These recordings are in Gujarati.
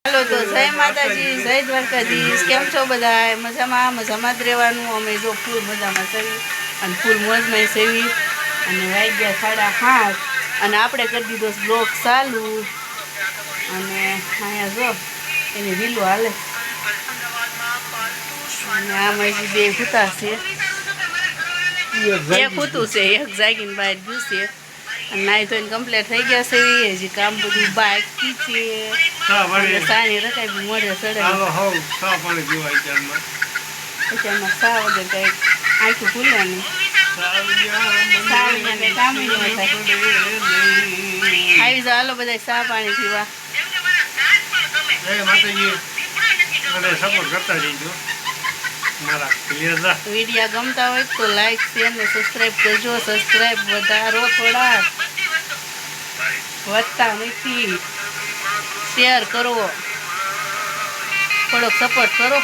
हेलो तो जय माताजी जय द्वारकाधीश केम छो बधाय मजामां मजामां ज रहेवानुं अमे जो फूल मजामां सेवी अने फूल मोजमां सेवी अने वाग्या 7:30 अने आपणे करी दीधो ब्लॉग चालू अने अहींया जो एनी रीलो हाले अने आम हजी बे हुता छे एक हुतुं छे एक जागीने बहार गयुं छे नाई धोईने कम्प्लीट थई गया छे हजी काम बधुं बाकी छे साणी रखाई मोढे चढ़े અત્યારમાં સા વગર કંઈક આંખું ખુલે નહીં સાવીને કંઈ કામ ન થાય આવી જાઓ હાલો બધા ચા પાણી પીવા વિડીયા ગમતા હોય તો લાઈક શેર ને સબસ્ક્રાઈબ કરજો સબસ્ક્રાઈબ વધારો થોડા વધતા નથી શેર કરો થોડોક સપોર્ટ કરો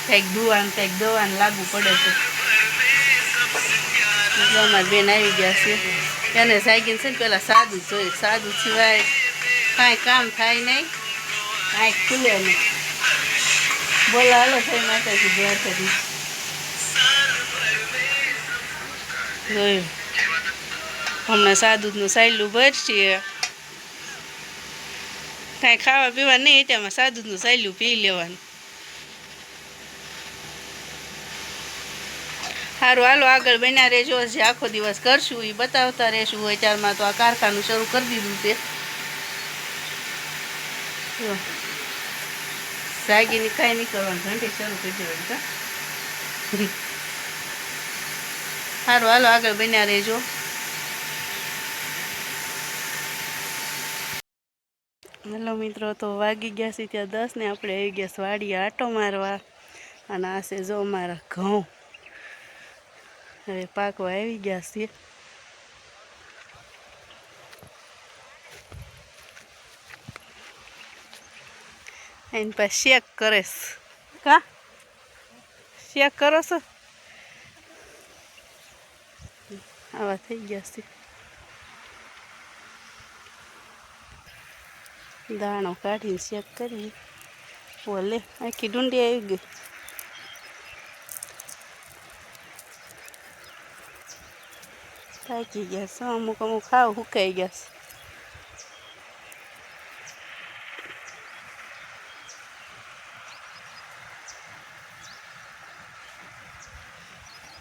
કંઈક દુવાન કંઈક દવાન લાગુ પડે છે અમારા બેન આવી ગયા છે એને જાગીને છે ને પેલા સાદું જોઈએ સાદું સિવાય કાંઈ કામ થાય નહીં કાંઈ ખુલે નહીં બોલા હાલો થઈ માતાજી દ્વારકાધીશ જોયું હમણાં સાદુનું સાયલું ભરશે કાંઈ ખાવા પીવા નહીં તેમાં સાદુનું સાયલું પી લેવાનું સારું હાલો આગળ બન્યા રહેજો જે આખો દિવસ કરશું એ બતાવતા રહેશું અત્યારમાં તો આ કારખાનું શરૂ કરી દીધું છે જાગીને કાંઈ નહીં કરવાનું ઘંટી શરૂ કરી દેવાની કા સારું હાલો આગળ બન્યા રહેજો હેલો મિત્રો તો વાગી ગયા છે ત્યાં 10 ને આપણે આવી ગયા વાડીએ આટો મારવા અને આ છે જો અમારા ઘઉં હવે પાકવા આવી ગયા છે એની પાસે શેક કરેશ કા શેક કરો છો આવા થઈ ગયા છે દાણો કાઢીને શેક કરી ઓલે આખી ડુંડી આવી ગઈ થાકી ગયા છે અમુક અમુક ખાવ હુકાઈ ગયા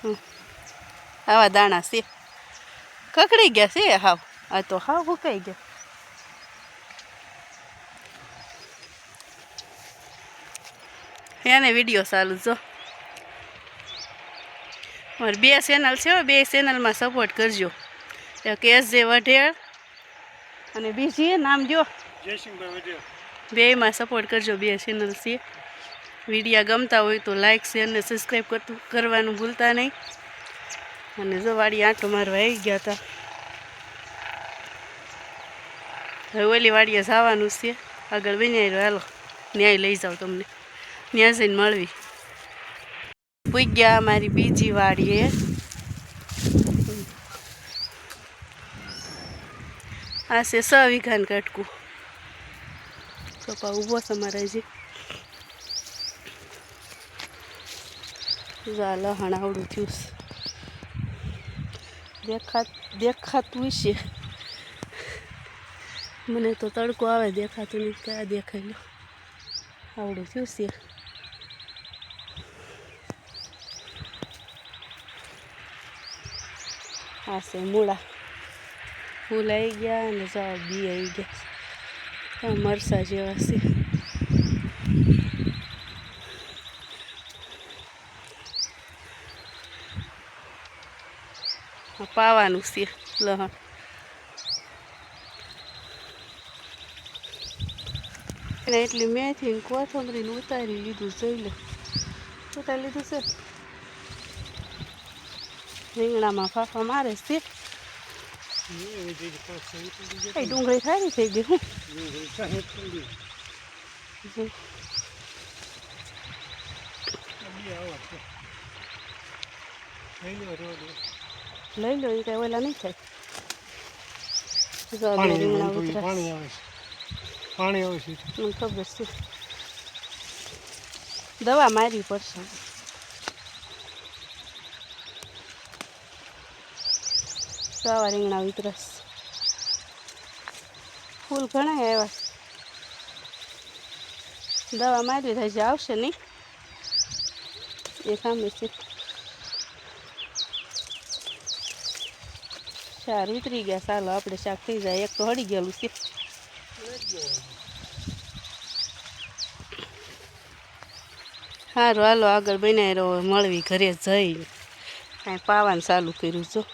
છે આવા દાણા છે કકડી ગયા છે હાવ આ તો હાવ હુકાઈ ગયા એને વિડીયો ચાલુ જો મારે 2 ચેનલ છે 2 ચેનલમાં સપોર્ટ કરજો એક SJ વઢેળ અને બીજી નામ જો જયસિંહભાઈ વઢેળ બેમાં સપોર્ટ કરજો 2 ચેનલ છે વિડીયા ગમતા હોય તો લાઈક શેર ને સબસ્ક્રાઈબ કરવાનું ભૂલતા નહીં અને જો વાડી આંટો મારવા આવી ગયા હતા હવે ઓલી વાડીએ જવાનું છે આગળ બન્યા હાલો ન્યાય લઈ જાઓ તમને ત્યાં જઈને મળવી પૂગ્યા અમારી બીજી વાડીએ આ છે 6 વીઘાનું કટકું કપા ઊભો છે અમારે હજી જા લહણ આવડું થયું દેખાતું છે મને તો તડકો આવે દેખાતું નહીં ક્યાં દેખાય લો આવડું થયું છે આ છે મૂળા ફૂલ આવી ગયા અને જાવ બી આવી ગયા મરસા જેવા છે પાવાનું છે લહણ એટલી મેથી કોથમરીને ઉતારી લીધું જોઈ લે ઉતારી લીધું છે રીંગણામાં ફાફા મારે છે ડુંગળી સારી થઈ ગઈ હું લઈ લો એ કઈ ઓલા નહીં થાય. પાણી આવે પાણી આવે છે મને ખબર છે દવા મારવી પડશે સવા રીંગણા વિતરસ ફૂલ ઘણા આવ્યા દવા મારવી થાય છે આવશે નહીં એ સામે છે શાક ઉતરી ગયા ચાલો આપણે શાક થઈ જાય એક તો હળી ગયેલું છે સારું હાલો આગળ બનાવી રહ્યો મળવી ઘરે જઈ કાંઈ પાવાનું ચાલુ કર્યું છું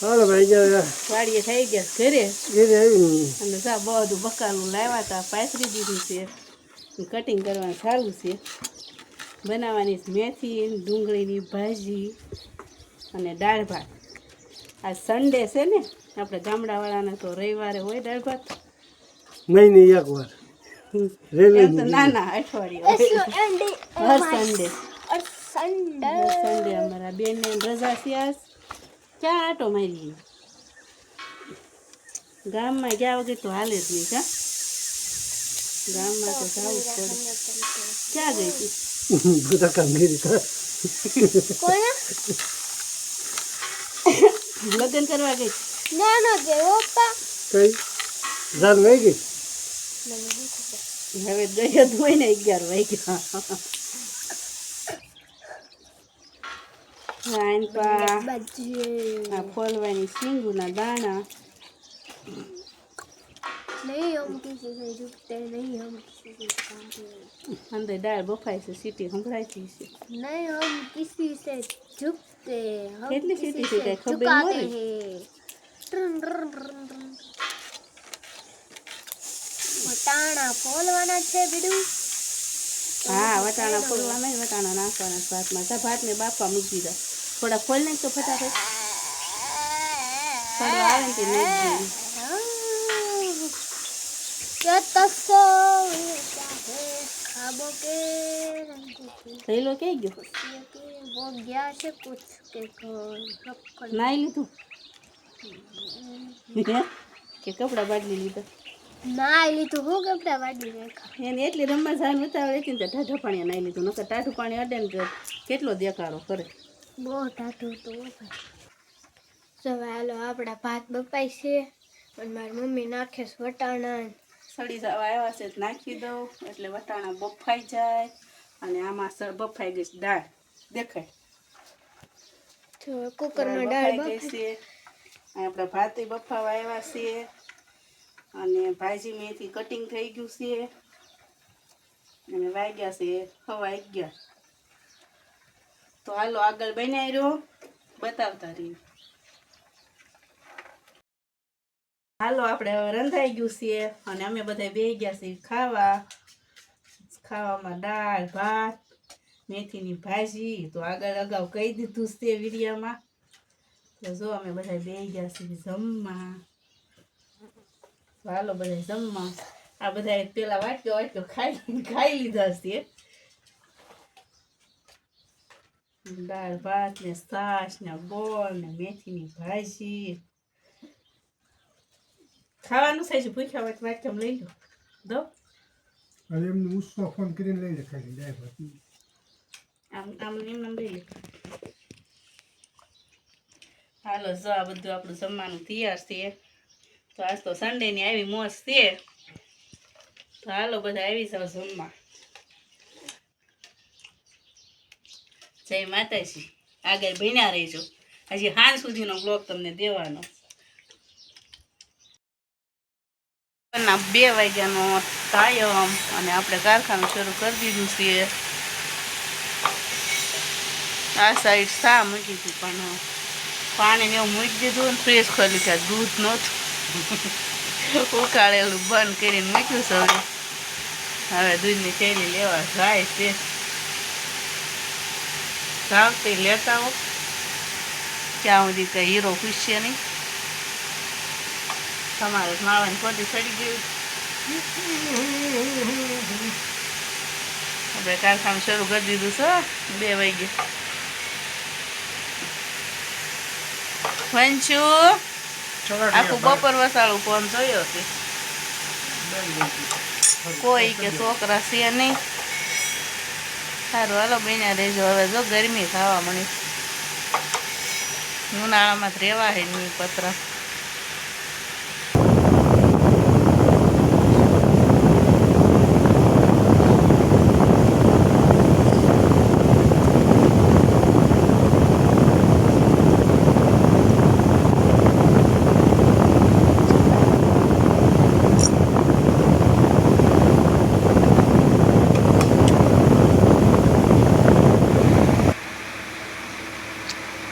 હાલો ભાઈ ગયા વાડીએ થઈ ગયા ઘરે ઘરે આવી અને સા બધું બકાલું લાવ્યા હતા પાથરી દીધું છે કટિંગ કરવાનું ચાલુ છે બનાવવાની મેથી ડુંગળીની ભાજી અને દાળ ભાત આ સન્ડે છે ને આપણે ગામડાવાળાને તો રવિવારે હોય દાળ ભાત નહીં એક વાર એમ તો નાના અઠવાડિયે હર સન્ડે અમારા બેનને રજા છે આજ ક્યાં આટો મારી ગામમાં ગયા વગર તો હાલે જ નહીં કા ગામમાં તો જવું જ પડે ક્યાં ગઈ હતી બધા કામગીરી લગ્ન કરવા ગઈ કઈ જાન વહી ગઈ હવે ગઈ જ હોય ને 11 વાગ્યા આ ફોલવાની સિંગુના દાણા અંદર દાળ બફાય છે સીટી સંભળાતી છે કેટલી સીટી છે કઈ ખબર નથી વટાણા ફોલવાના છે બીડું હા વટાણા ફોલવાના વટાણા નાખવાના ભાતમાં તા ભાતને બાફવા મૂકી દીધા થોડા ફોલ નાખ તો ફટાફટ થોડા આવે ને તે નાખી દે લો કે ગયો वो गया છે कुछ के નાઈ લીધું કે કપડા બાદલી લીધા નાઈ લીધું હું કપડા વાડી નાખ્યા એને એટલી રમવા જવાનું ઉતાવળ હતી ને તો ટાઢું પાણી નાઈ લીધું નકર ટાઢું પાણી અડે ને તો કેટલો દેખાડો કરે બહુ ટાઢું હતું હવે હાલો આપણા ભાત બપાય છે અને મારી મમ્મી નાખે છે વટાણા સડી જવા આવ્યા છે તો નાખી દઉં એટલે વટાણા બફાઈ જાય અને આમાં બફાઈ ગઈ છે દાળ દેખાય તો કુકરમાં દાળ બફાઈ ગઈ છે આપણા ભાત બફાવા આવ્યા છે અને ભાજી મેથી કટિંગ થઈ ગયું છે અને વાગ્યા છે 11:15 તો હાલો આગળ બનાવી રહ્યો બતાવતા રહીએ હાલો આપણે હવે રંધાઈ ગયું છે અને અમે બધા બેસી ગયા છીએ ખાવામાં દાળ ભાત મેથીની ભાજી તો આગળ અગાઉ કહી દીધું છે વિડીયોમાં તો જો અમે બધા બેસી ગયા છીએ જમવા હાલો બધા જમવા આ બધા પેલા વાટક્યો ખાઈ લીધા છે દાળ ભાત ને છાશ ને ગોળ ને મેથીની ભાજી ખાવાનું થાય છે ભૂખ્યા હોય વાટકામ લઈ લો દો અરે એમને ઉસ્સો ફોન કરીને લઈ લે ખાલી જાય આમ લઈ લે હાલો જો આ બધું આપણું જમવાનું તૈયાર છે તો આજ તો સન્ડેની આવી મોજ છે તો હાલો બધા આવી જાવ જમવા જય માતાજી આગળ ભણ્યા રહીજો હજી સાંજ સુધીનો બ્લોગ તમને દેવાનો 2 વાગ્યાનો ટાઈમ અને આપણે કારખાનું શરૂ કરી દીધું છે આ સાઈડ સા મૂકી હતી પણ પાણીને એવું મૂકી દીધું ને ફ્રેશ ખોલી કે દૂધ નહોતું ઉકાળેલું બંધ કરીને મૂક્યું છે હવે દૂધની થેલી લેવા જાય છે સાવતી લેતા હો ત્યાં સુધી કંઈ હીરો પૂછશે નહીં તમારે માવાની પોતી સડી ગયું આપણે કારખાનું શરૂ કરી દીધું છે 2 વાગ્યે વંશુ આખું બપોર વસાળું ફોન જોયો છે કોઈ કે છોકરા છે નહીં. સારું હાલો બન્યા રહેજો. હવે જો ગરમી થવા મળી, ઉનાળામાં જ રહેવા હે નહીં પતરા.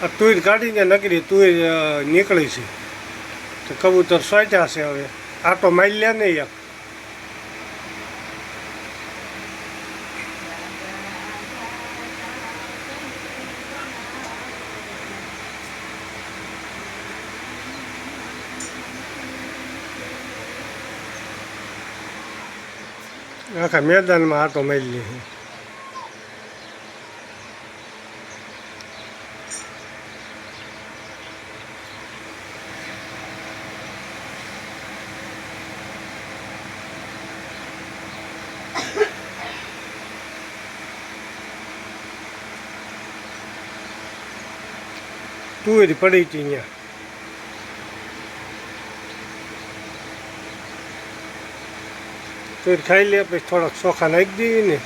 આ તુર કાઢીને નકરી તુર નીકળી છે તો કબૂતર સોચ્યા છે. હવે આટો મારી લે ને એક આખા મેદાનમાં આટો મારી લે. તુર પડી હતી અહીંયા. તુર ખાઈ લે પછી થોડાક ચોખા નાખી દેવી ને.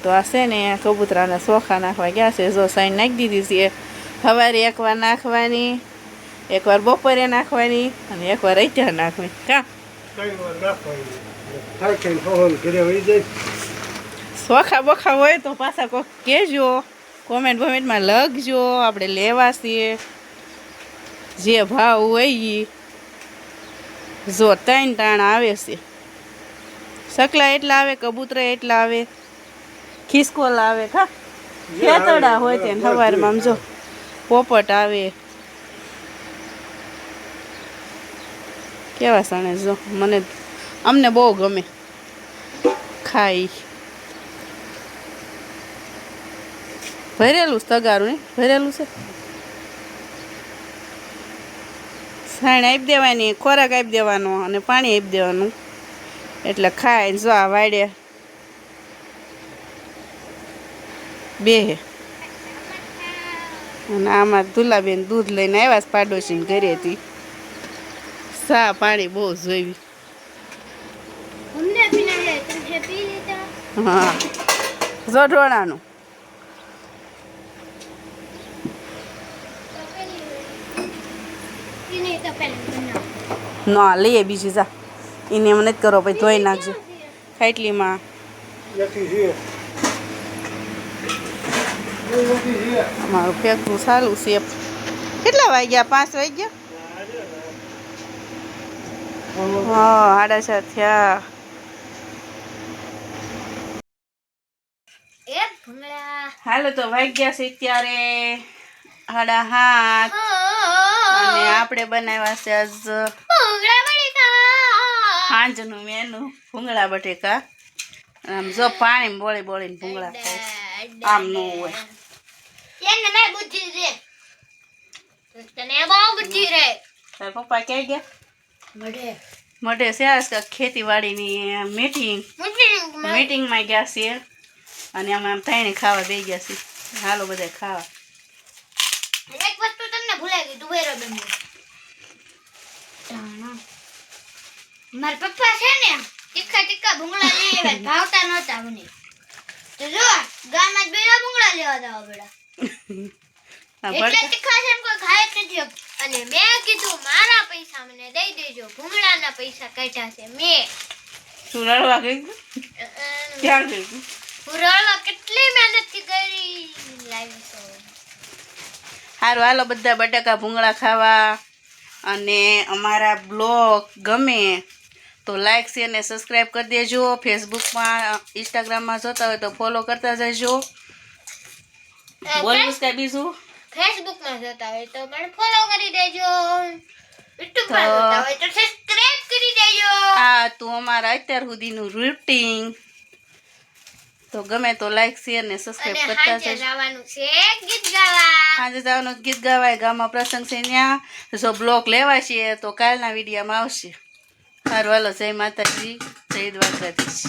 તો આ છે ને કબૂતરાને ચોખા નાખવા ગયા છે. જો સાઈન નાખી દીધી છે. સવારે એકવાર નાખવાની, એકવાર બપોરે નાખવાની અને એકવાર અત્યારે નાખવાની. કા ઘરે વહી જાય. ચોખા બોખા હોય તો પાછા કોઈક કહેજો, કોમેન્ટ બોમેન્ટમાં લખજો. આપણે લેવા છીએ જે ભાવ હોય એ. જો 3 ટાણા આવે છે. સકલા એટલા આવે, કબૂતરા એટલા આવે, ખિસકોલ આવે. ખા ખેતડા હોય તેને સવારમાં આમ જો પોપટ આવે. કેવા સણે જો અમને બહુ ગમે ખાઈ. ભરેલું તગારું ને ભરેલું છે. સાણ આપી દેવાની, ખોરાક આપી દેવાનો અને પાણી આપી દેવાનું એટલે ખાય. જો આ વાડે બે અને આમાં ધુલાબેન દૂધ લઈને આવ્યા છે પાડોશીને ઘરેથી. સા પાણી બહુ જોઈવી. હા જો ઢોળાનું ના લઈએ બીજી જા. એને એમ નથી કરો પછી ધોઈ નાખજો ખાટલીમાં. અમારું ફેંકવું ચાલુ છે. કેટલા વાગ્યા? 5 વાગ્યા. હા 6:30 થયા. હાલો તો વાગ્યા છે અત્યારે 7:30 અને આપણે બનાવ્યા છે આજ સાંજનું મેનુ ભૂંગળા બટેકા. આમ જો પાણી બોળી બોળીને ભૂંગળા ખાય. આમ ન હોય. તાર પપ્પા ક્યાં ગયા? મઢે છે ખેતીવાડીની મીટિંગમાં ગયા છે અને અમે આમ ત્રણે ખાવા બે ગયા છીએ. હાલો બધા ખાવા. એક વસ્તુ તમને ભૂલાઈ ગઈ. દુબેરો બેન મારા પપ્પા છે ને તીખા ભૂંગળા લઈ આવ્યા. ભાવતા નહોતા મને તો જો ગામમાં જ બેડા ભૂંગળા લેવા જાવ બેડા. એટલે તીખા છે કોઈ ખાય જ નથી. અને મેં કીધું મારા પૈસા મને દઈ દેજો. ભૂંગળાના પૈસા કાઢ્યા છે મેં. તું રડવા ગઈ? ક્યાં ગઈ? હું રડવા કેટલી મહેનત કરી લાવી છું. સારું હાલો બધા બટાકા ભૂંગળા ખાવા. અને અમારા બ્લોગ ગમે તો લાઈક શેર ને સબસ્ક્રાઈબ કરી દેજો. ફેસબુકમાં ઇન્સ્ટાગ્રામમાં જોતા હોય તો ફોલો કરતા જજો. બોલવું છે બીજું? ફેસબુકમાં જોતા હોય તો મને ફોલો કરી દેજો. યુટ્યુબમાં જોતા હોય તો સબસ્ક્રાઇબ કરી દેજો. આ તું અમારા અત્યાર સુધીનું રૂટીન તો ગમે તો લાઈક શેર ને સબસ્ક્રાઈબ અને કરતા હાજે જજો. જવાનું છે ગીત ગાવા. આજે જવાનું ગીત ગાવાય, ગામમાં પ્રસંગ છે ત્યાં. જો બ્લોક લેવાશે તો કાલના વિડીયોમાં આવશે. સારું હાલો, જય માતાજી, જય દ્વારકાધીશ.